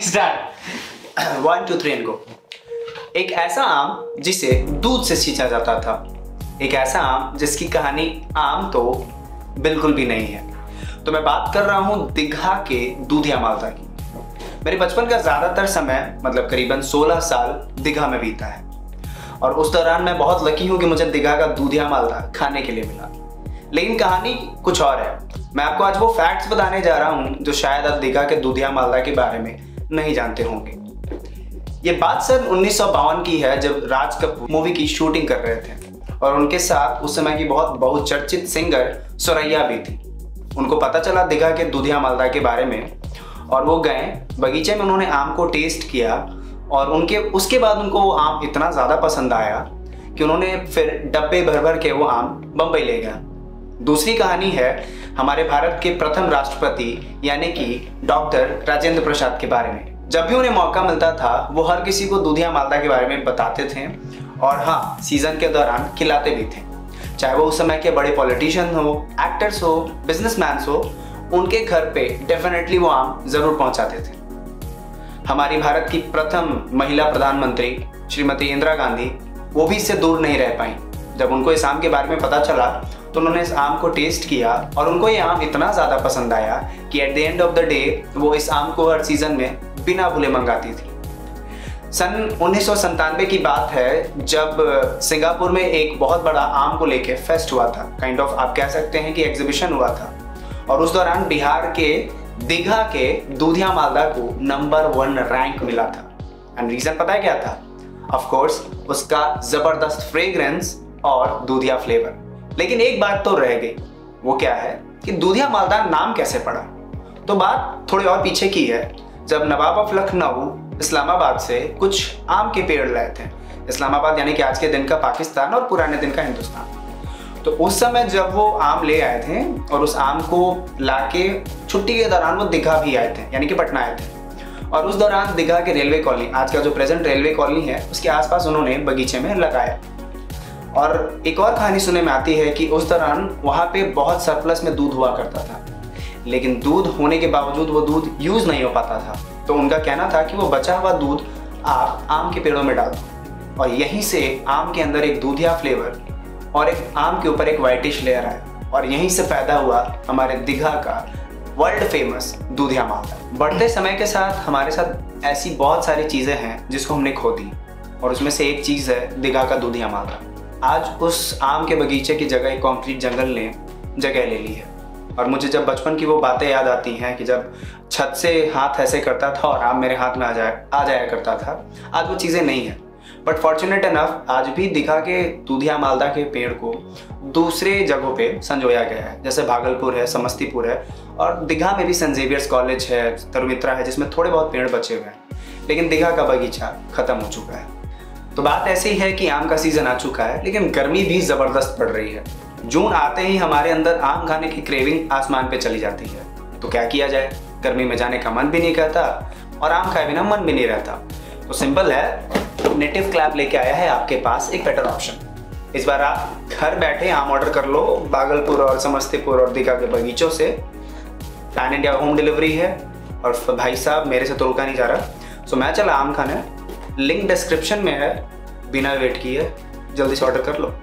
Start 1 2 3 and go. एक ऐसा आम जिसे दूध से सींचा जाता था, एक ऐसा आम जिसकी कहानी आम तो बिल्कुल भी नहीं है। तो मैं बात कर रहा हूं दीघा के दूधिया मालदा की। मेरे बचपन का ज्यादातर समय मतलब करीबन 16 साल दीघा में बीता है और उस दौरान मैं बहुत लकी हूं कि मुझे दीघा का दूधिया मालदा खाने के लिए मिला। लेकिन कहानी कुछ और है। मैं आपको आज वो फैक्ट्स बताने जा रहा हूं जो शायद आप दीघा के दूधिया मालदा के बारे में नहीं जानते होंगे। ये बात सन 1952 की है जब राज कपूर मूवी की शूटिंग कर रहे थे और उनके साथ उस समय की बहुत बहुचर्चित सिंगर सुरैया भी थी। उनको पता चला दीघा के दूधिया मालदा के बारे में और वो गए बगीचे में, उन्होंने आम को टेस्ट किया और उसके बाद उनको वो आम इतना ज़्यादा पसंद आया कि उन्होंने फिर डब्बे भर भर के वो आम बम्बई ले गया। दूसरी कहानी है हमारे भारत के प्रथम राष्ट्रपति यानी कि डॉक्टर राजेंद्र प्रसाद के बारे में। जब भी उन्हें मौका मिलता था वो हर किसी को दूधिया मालदा के बारे में बताते थे और हाँ, सीजन के दौरान खिलाते भी थे। चाहे वो उस समय के बड़े पॉलिटिशियन हो, एक्टर्स हो, बिजनेसमैन हो, उनके घर पे डेफिनेटली वो आम जरूर पहुंचाते थे। हमारी भारत की प्रथम महिला प्रधानमंत्री श्रीमती इंदिरा गांधी वो भी इससे दूर नहीं रह पाई। जब उनको इस आम के बारे में पता चला तो उन्होंने इस आम को टेस्ट किया और उनको ये आम इतना ज़्यादा पसंद आया कि at the end of the day वो इस आम को हर सीजन में बिना भूले मंगाती थी। सन 1997 की बात है जब सिंगापुर में एक बहुत बड़ा आम को लेके फेस्ट हुआ था, काइंड ऑफ आप कह सकते हैं कि एग्जीबिशन हुआ था और उस दौरान बिहार के दीघा के दूधिया मालदा को नंबर 1 रैंक मिला था। एंड रीजन पता है क्या था? ऑफ कोर्स उसका जबरदस्त फ्रेग्रेंस और दूधिया फ्लेवर। लेकिन एक बात तो रह गई, वो क्या है कि दूधिया मालदा नाम कैसे पड़ा? तो बात थोड़ी और पीछे की है। जब नवाब ऑफ लखनऊ इस्लामाबाद से कुछ आम के पेड़ लाए थे, इस्लामाबाद यानी कि आज के दिन का पाकिस्तान और पुराने दिन का हिंदुस्तान, तो उस समय जब वो आम ले आए थे और उस आम को लाके छुट्टी के दौरान वो दीघा भी आए थे यानी कि पटना आए थे और उस दौरान दीघा के रेलवे कॉलोनी, आज का जो प्रेजेंट रेलवे कॉलोनी है, उसके आसपास उन्होंने बगीचे में लगाया। और एक और कहानी सुनने में आती है कि उस दौरान वहाँ पे बहुत सरप्लस में दूध हुआ करता था, लेकिन दूध होने के बावजूद वो दूध यूज नहीं हो पाता था। तो उनका कहना था कि वो बचा हुआ दूध आप आम के पेड़ों में डाल दो और यहीं से आम के अंदर एक दूधिया फ्लेवर और एक आम के ऊपर एक व्हाइटिश लेयर आया और यहीं से पैदा हुआ हमारे दीघा का वर्ल्ड फेमस दूधिया मालदा। बढ़ते समय के साथ हमारे साथ ऐसी बहुत सारी चीज़ें हैं जिसको हमने खो दी और उसमें से एक चीज़ है दीघा का दूधिया मालदा। आज उस आम के बगीचे की जगह एक कंक्रीट जंगल ने जगह ले ली है और मुझे जब बचपन की वो बातें याद आती हैं कि जब छत से हाथ ऐसे करता था और आम मेरे हाथ में आ जाया करता था। आज वो चीज़ें नहीं है, बट फॉर्चुनेट इनफ आज भी दीघा के दूधिया मालदा के पेड़ को दूसरे जगहों पे संजोया गया है, जैसे भागलपुर है, समस्तीपुर है और दीघा में भी सेंट जेवियर्स कॉलेज है, तरुमित्रा है, जिसमें थोड़े बहुत पेड़ बचे हुए हैं, लेकिन दीघा का बगीचा खत्म हो चुका है। तो बात ऐसी है कि आम का सीजन आ चुका है लेकिन गर्मी भी ज़बरदस्त पड़ रही है। जून आते ही हमारे अंदर आम खाने की क्रेविंग आसमान पे चली जाती है। तो क्या किया जाए? गर्मी में जाने का मन भी नहीं करता और आम खाए बिना मन भी नहीं रहता। तो सिंपल है, नेटिव क्लैब लेके आया है आपके पास एक बेटर ऑप्शन। इस बार आप घर बैठे आम ऑर्डर कर लो भागलपुर और समस्तीपुर और दीघा के बगीचों से। पैन इंडिया होम डिलीवरी है और भाई साहब मेरे से तो रुका नहीं जा रहा, सो मैं चला आम खाने। लिंक डिस्क्रिप्शन में है, बिना वेट किए जल्दी से ऑर्डर कर लो।